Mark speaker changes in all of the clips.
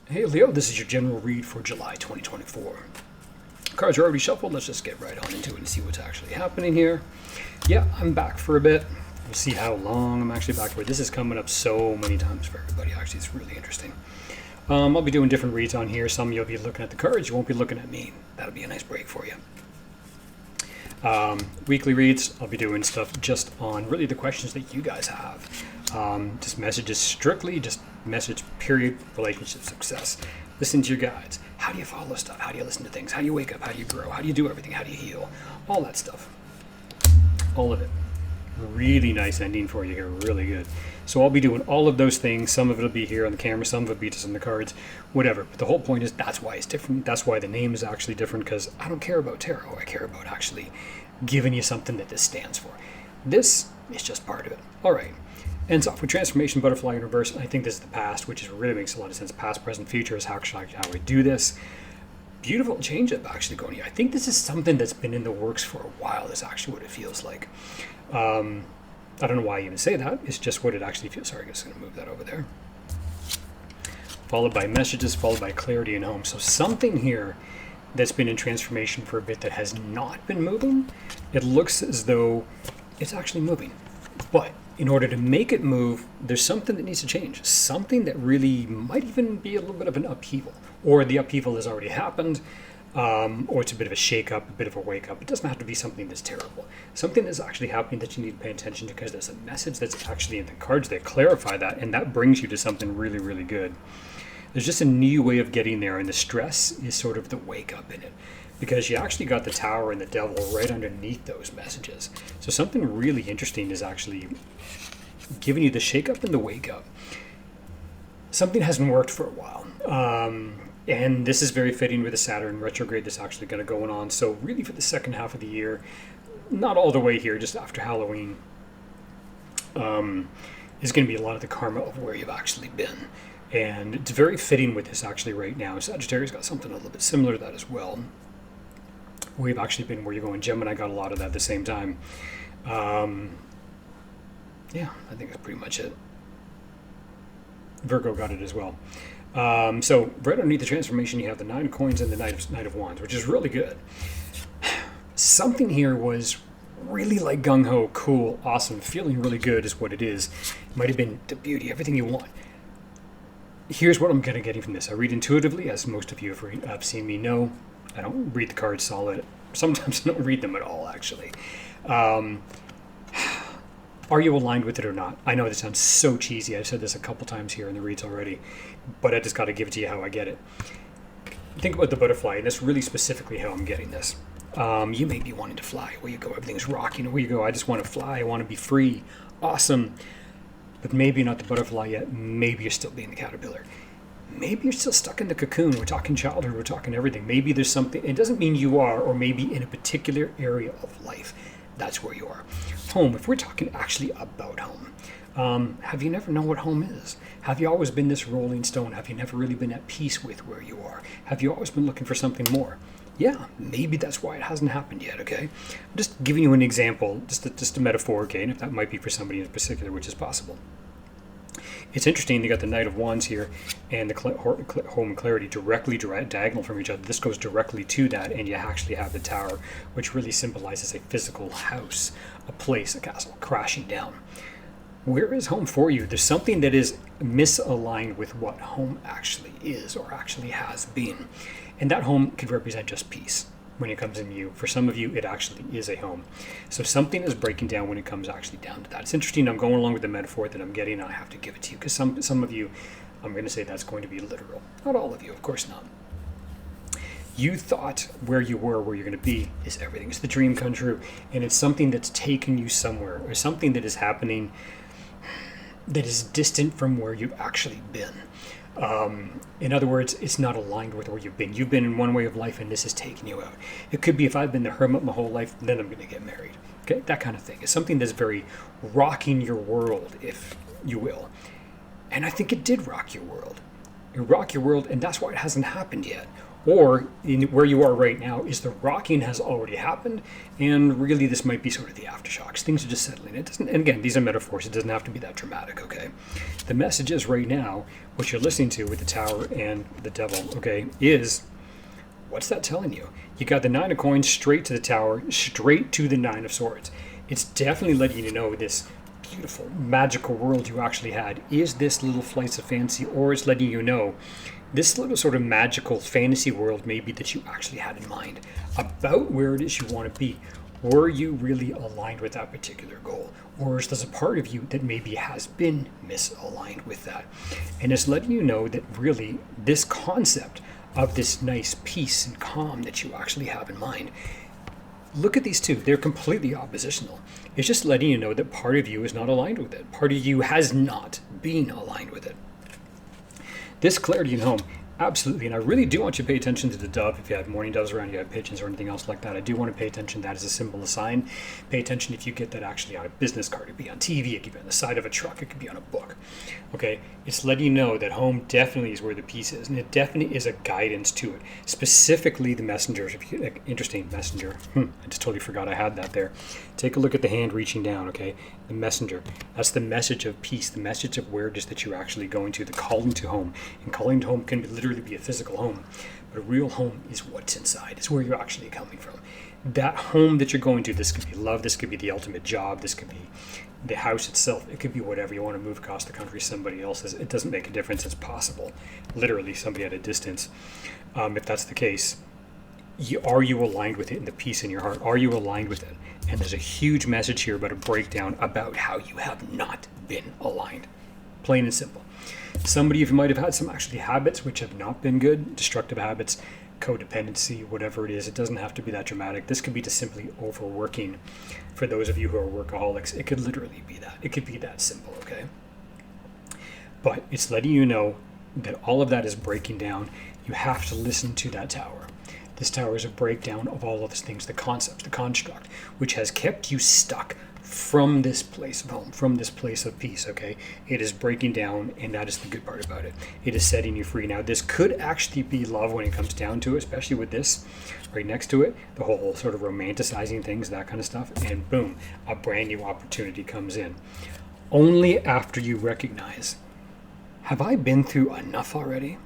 Speaker 1: Hey Leo, this is your general read for July 2024. Cards are already shuffled. Let's just get right on into it and see what's actually happening here. Yeah, I'm back for a bit. We'll see how long I'm actually back for. This is coming up so many times for everybody. Actually, it's really interesting. I'll be doing different reads on here. Some you'll be looking at the cards. You won't be looking at me. That'll be a nice break for you. Weekly reads, I'll be doing stuff just on really the questions that you guys have. Just messages strictly, just message period, relationship success. Listen to your guides. How do you follow stuff? How do you listen to things? How do you wake up? How do you grow? How do you do everything? How do you heal? All that stuff. All of it. Really nice ending for you here. Really good. So I'll be doing all of those things. Some of it will be here on the camera. Some of it will be just on the cards. Whatever. But the whole point is that's why it's different. That's why the name is actually different, because I don't care about tarot. I care about actually giving you something that this stands for. This is just part of it. All right. Ends off with transformation, butterfly in reverse. I think this is the past, which really makes a lot of sense. Past, present, future is how I do this. Beautiful change up actually going here. I think this is something that's been in the works for a while. Is actually what it feels like. I don't know why I even say that. It's just what it actually feels. Sorry, I'm just going to move that over there. Followed by messages, followed by clarity and home. So something here that's been in transformation for a bit that has not been moving. It looks as though it's actually moving. But in order to make it move, there's something that needs to change. Something that really might even be a little bit of an upheaval. Or the upheaval has already happened. Or it's a bit of a shake-up, a bit of a wake-up. It doesn't have to be something that's terrible. Something that's actually happening that you need to pay attention to, because there's a message that's actually in the cards that clarify that, and that brings you to something really, really good. There's just a new way of getting there, and the stress is sort of the wake-up in it, because you actually got the Tower and the Devil right underneath those messages. So something really interesting is actually giving you the shake-up and the wake-up. Something hasn't worked for a while. And this is very fitting with the Saturn retrograde that's actually going to go on. So really for the second half of the year, not all the way here, just after Halloween, is going to be a lot of the karma of where you've actually been. And it's very fitting with this actually right now. Sagittarius got something a little bit similar to that as well. We've actually been where you're going. Gemini got a lot of that at the same time. Yeah, I think that's pretty much it. Virgo got it as well. So right underneath the transformation, you have the 9 of coins and the Knight of Wands, which is really good. Something here was really like gung-ho, cool, awesome, feeling really good is what it is. It might have been the beauty, everything you want. Here's what I'm kind of getting from this. I read intuitively, as most of you have seen me know. I don't read the cards solid. Sometimes I don't read them at all, actually. Are you aligned with it or not? I know this sounds so cheesy. I've said this a couple times here in the reads already, but I just got to give it to you how I get it. Think about the butterfly, and that's really specifically how I'm getting this. You may be wanting to fly. Where you go, everything's rocking. Where you go, I just want to fly. I want to be free. Awesome. But maybe you're not the butterfly yet. Maybe you're still being the caterpillar. Maybe you're still stuck in the cocoon. We're talking childhood. We're talking everything. Maybe there's something. It doesn't mean you are, or maybe in a particular area of life. That's where you are. Home, if we're talking actually about home, have you never known what home is? Have you always been this rolling stone? Have you never really been at peace with where you are? Have you always been looking for something more? Yeah, maybe that's why it hasn't happened yet, okay? I'm just giving you an example, just a metaphor, okay? And if that might be for somebody in particular, which is possible. It's interesting, you got the Knight of Wands here and the home clarity directly diagonal from each other. This goes directly to that, and you actually have the Tower, which really symbolizes a physical house, a place, a castle, crashing down. Where is home for you? There's something that is misaligned with what home actually is or actually has been. And that home could represent just peace when it comes in you. For some of you, it actually is a home. So something is breaking down when it comes actually down to that. It's interesting. I'm going along with the metaphor that I'm getting, and I have to give it to you, because some of you, I'm going to say that's going to be literal. Not all of you, of course not. You thought where you were, where you're going to be, is everything. It's the dream come true. And it's something that's taken you somewhere, or something that is happening that is distant from where you've actually been. In other words, it's not aligned with where you've been. You've been in one way of life, and this has taken you out. It could be if I've been the hermit my whole life, then I'm going to get married. Okay, that kind of thing. It's something that's very rocking your world, if you will. And I think it did rock your world. It rocked your world, and that's why it hasn't happened yet. Or in where you are right now is the rocking has already happened, and really this might be sort of the aftershocks. Things are just settling. It doesn't, and again, these are metaphors. It doesn't have to be that dramatic, okay? The message is right now, what you're listening to with the Tower and the Devil, okay, is, what's that telling you? You got the Nine of Coins straight to the Tower, straight to the Nine of Swords. It's definitely letting you know this beautiful, magical world you actually had is this little flights of fancy, or it's letting you know this little sort of magical fantasy world maybe that you actually had in mind about where it is you want to be. Were you really aligned with that particular goal? Or is there a part of you that maybe has been misaligned with that? And it's letting you know that really this concept of this nice peace and calm that you actually have in mind, look at these two. They're completely oppositional. It's just letting you know that part of you is not aligned with it. Part of you has not been aligned with it. This clarity in home, absolutely, and I really do want you to pay attention to the dove. If you have morning doves around, you have pigeons or anything else like that, I do want to pay attention to that as a symbol, a sign. Pay attention if you get that actually on a business card. It could be on TV, it could be on the side of a truck, it could be on a book. Okay, it's letting you know that home definitely is where the peace is, and it definitely is a guidance to it. Specifically the messengers. If you interesting messenger. I just totally forgot I had that there. Take a look at the hand reaching down, okay? The messenger. That's the message of peace, the message of where it is that you're actually going to, the calling to home. And calling to home can literally be a physical home, but a real home is what's inside. It's where you're actually coming from. That home that you're going to, this could be love, this could be the ultimate job, this could be the house itself, it could be whatever. You want to move across the country, somebody else's, it doesn't make a difference, it's possible. Literally somebody at a distance. If that's the case, are you aligned with it in the peace in your heart? Are you aligned with it? And there's a huge message here about a breakdown about how you have not been aligned. Plain and simple. Somebody of you might have had some actually habits which have not been good, destructive habits, codependency, whatever it is. It doesn't have to be that dramatic. This could be just simply overworking. For those of you who are workaholics, it could literally be that. It could be that simple, okay? But it's letting you know that all of that is breaking down. You have to listen to that tower. This tower is a breakdown of all of these things, the concepts, the construct, which has kept you stuck from this place of home, from this place of peace, okay? It is breaking down, and that is the good part about it. It is setting you free. Now, this could actually be love when it comes down to it, especially with this right next to it, the whole sort of romanticizing things, that kind of stuff, and boom, a brand new opportunity comes in. Only after you recognize, have I been through enough already?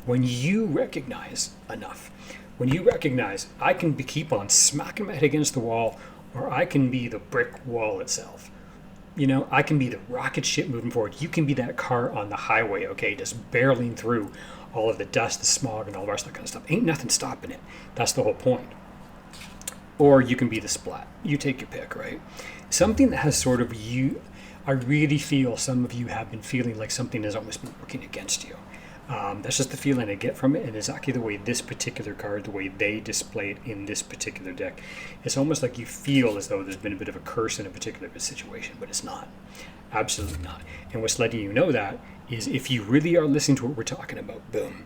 Speaker 1: When you recognize enough, when you recognize I can keep on smacking my head against the wall, or I can be the brick wall itself. You know, I can be the rocket ship moving forward. You can be that car on the highway, okay, just barreling through all of the dust, the smog, and all the rest of that kind of stuff. Ain't nothing stopping it. That's the whole point. Or you can be the splat. You take your pick, right? Something that has sort of you, I really feel some of you have been feeling like something has almost been working against you. That's just the feeling I get from it, and exactly the way this particular card, the way they display it in this particular deck. It's almost like you feel as though there's been a bit of a curse in a particular situation, but it's not. Absolutely not. And what's letting you know that is if you really are listening to what we're talking about, boom,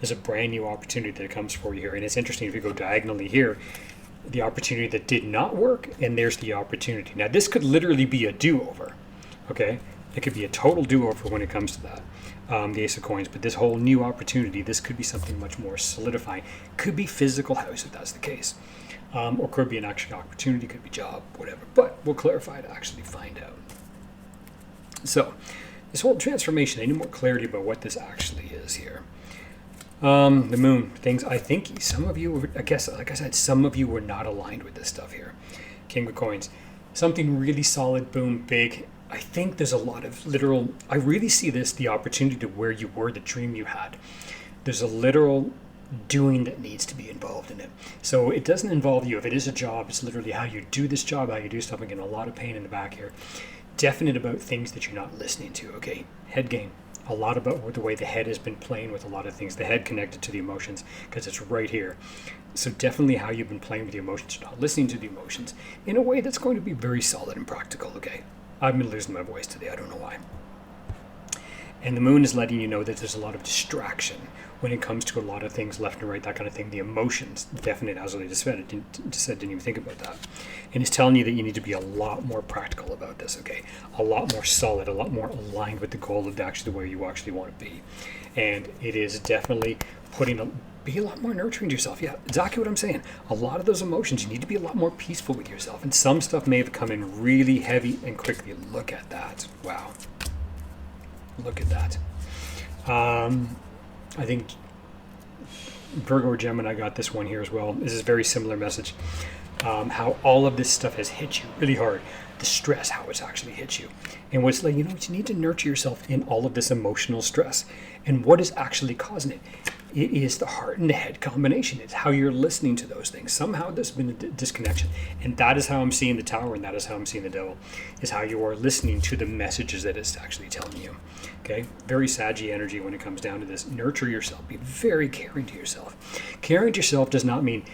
Speaker 1: there's a brand new opportunity that comes for you here. And it's interesting, if you go diagonally here, the opportunity that did not work, and there's the opportunity. Now, this could literally be a do-over, okay? It could be a total do-over when it comes to that. The Ace of Coins, but this whole new opportunity, this could be something much more solidifying. Could be physical house if that's the case, or could be an actual opportunity, could be job, whatever. But we'll clarify to actually find out. So, this whole transformation, I need more clarity about what this actually is here. The moon, things, I think some of you, I guess, like I said, some of you were not aligned with this stuff here. King of Coins, something really solid, boom, big. I think there's a lot of literal, I really see this, the opportunity to where you were, the dream you had. There's a literal doing that needs to be involved in it. So it doesn't involve you. If it is a job, it's literally how you do this job, how you do stuff. I'm getting a lot of pain in the back here. Definite about things that you're not listening to, okay? Head game. A lot about the way the head has been playing with a lot of things. The head connected to the emotions, because it's right here. So definitely how you've been playing with the emotions, you're not listening to the emotions in a way that's going to be very solid and practical, okay? I've been losing my voice today. I don't know why. And the moon is letting you know that there's a lot of distraction when it comes to a lot of things left and right, that kind of thing. The emotions, definite, as I just said, didn't even think about that. And it's telling you that you need to be a lot more practical about this, okay? A lot more solid, a lot more aligned with the goal of actually where you actually want to be. And it is definitely be a lot more nurturing to yourself. Yeah, exactly what I'm saying. A lot of those emotions, you need to be a lot more peaceful with yourself. And some stuff may have come in really heavy and quickly. Look at that. Wow. Look at that. I think Virgo or Gemini got this one here as well. This is a very similar message. How all of this stuff has hit you really hard. The stress, how it's actually hit you. And what's like, you need to nurture yourself in all of this emotional stress. And what is actually causing it? It is the heart and the head combination. It's how you're listening to those things. Somehow there's been a disconnection. And that is how I'm seeing the Tower, and that is how I'm seeing the Devil, is how you are listening to the messages that it's actually telling you. Okay? Very saggy energy when it comes down to this. Nurture yourself. Be very caring to yourself. Caring to yourself does not mean,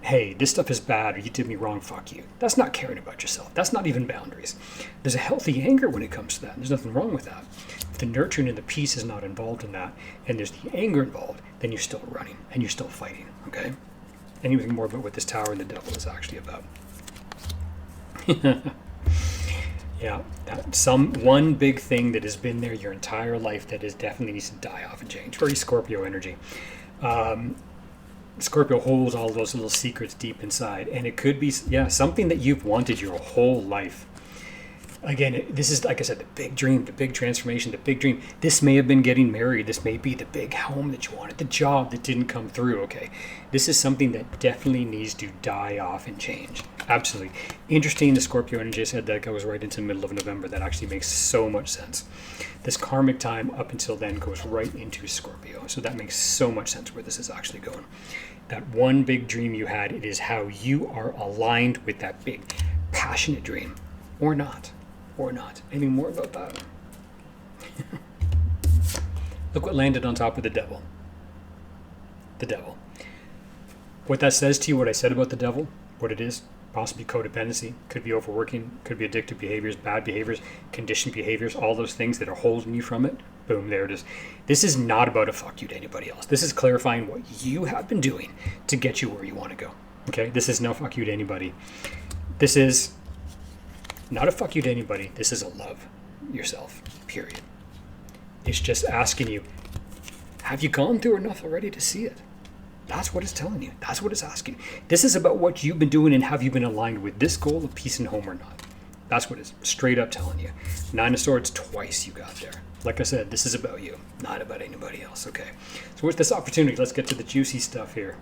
Speaker 1: hey, this stuff is bad, or you did me wrong, fuck you. That's not caring about yourself. That's not even boundaries. There's a healthy anger when it comes to that. There's nothing wrong with that. If the nurturing and the peace is not involved in that, and there's the anger involved, then you're still running, and you're still fighting, okay? Anything more about what this Tower and the Devil is actually about. Yeah, one big thing that has been there your entire life that is definitely needs to die off and change. Very Scorpio energy. Scorpio holds all those little secrets deep inside, and it could be, yeah, something that you've wanted your whole life. Again, this is, like I said, the big dream, the big transformation, the big dream. This may have been getting married. This may be the big home that you wanted, the job that didn't come through, okay? This is something that definitely needs to die off and change. Absolutely. Interesting, the Scorpio energy said that goes right into the middle of November. That actually makes so much sense. This karmic time up until then goes right into Scorpio. So that makes so much sense where this is actually going. That one big dream you had, it is how you are aligned with that big, passionate dream. Or not. Or not. Anything more about that? Look what landed on top of the Devil. The Devil. What that says to you, what I said about the Devil, what it is, possibly codependency, could be overworking, could be addictive behaviors, bad behaviors, conditioned behaviors, all those things that are holding you from it. Boom, there it is. This is not about a fuck you to anybody else. This is clarifying what you have been doing to get you where you want to go. Okay? This is no fuck you to anybody. This is not a fuck you to anybody. This is a love yourself, period. It's just asking you, have you gone through enough already to see it? That's what it's telling you. That's what it's asking. This is about what you've been doing and have you been aligned with this goal of peace and home or not. That's what it's straight up telling you. 9 of Swords twice you got there. Like I said, this is about you, not about anybody else. Okay. So with this opportunity, let's get to the juicy stuff here.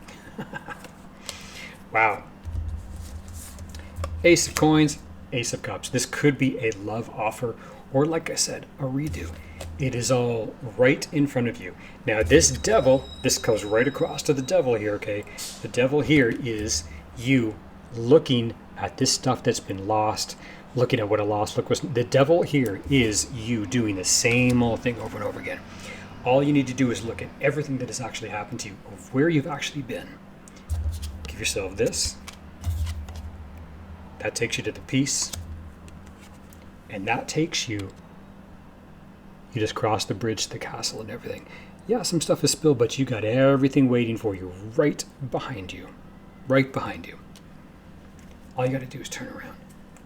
Speaker 1: Wow. Ace of Coins, Ace of Cups. This could be a love offer or, like I said, a redo. It is all right in front of you. Now this Devil, this goes right across to the Devil here, okay? The Devil here is you looking at this stuff that's been lost, looking at what a lost look was. The Devil here is you doing the same old thing over and over again. All you need to do is look at everything that has actually happened to you, of where you've actually been. Give yourself this. That takes you to the peace. And that takes you, you just cross the bridge to the castle and everything. Yeah, some stuff is spilled, but you got everything waiting for you right behind you. Right behind you. All you got to do is turn around.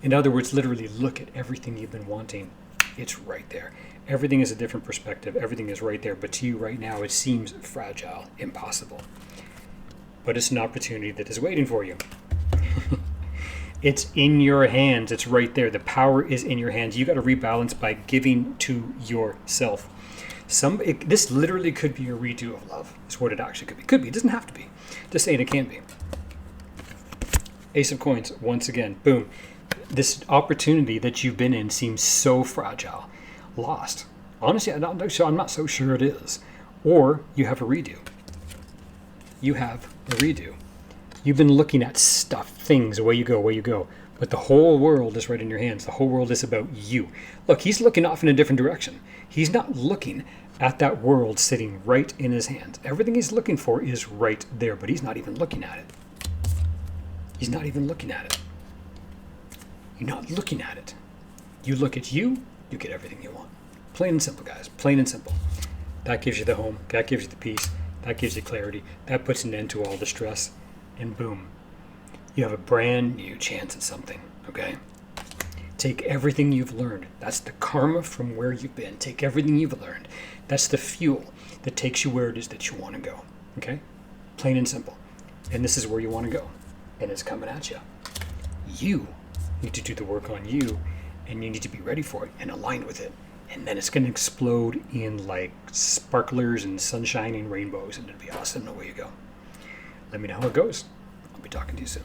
Speaker 1: In other words, literally look at everything you've been wanting. It's right there. Everything is a different perspective. Everything is right there. But to you right now, it seems fragile, impossible. But it's an opportunity that is waiting for you. It's in your hands. It's right there. The power is in your hands. You got to rebalance by giving to yourself. This literally could be a redo of love. Is what it actually could be. Could be. It doesn't have to be. Just saying it can be. Ace of Coins. Once again. Boom. This opportunity that you've been in seems so fragile. Lost. Honestly, I'm not so sure it is. Or you have a redo. You have a redo. You've been looking at stuff, things, away you go. But the whole world is right in your hands. The whole world is about you. Look, he's looking off in a different direction. He's not looking at that world sitting right in his hands. Everything he's looking for is right there, but he's not even looking at it. He's not even looking at it. You're not looking at it. You look at you get everything you want. Plain and simple, guys. Plain and simple. That gives you the home. That gives you the peace. That gives you clarity. That puts an end to all the stress. And boom, you have a brand new chance at something, okay? Take everything you've learned. That's the karma from where you've been. Take everything you've learned. That's the fuel that takes you where it is that you want to go, okay? Plain and simple. And this is where you want to go. And it's coming at you. You need to do the work on you, and you need to be ready for it and aligned with it. And then it's going to explode in like sparklers and sunshine and rainbows, and it'll be awesome. Away you go. Let me know how it goes. I'll be talking to you soon.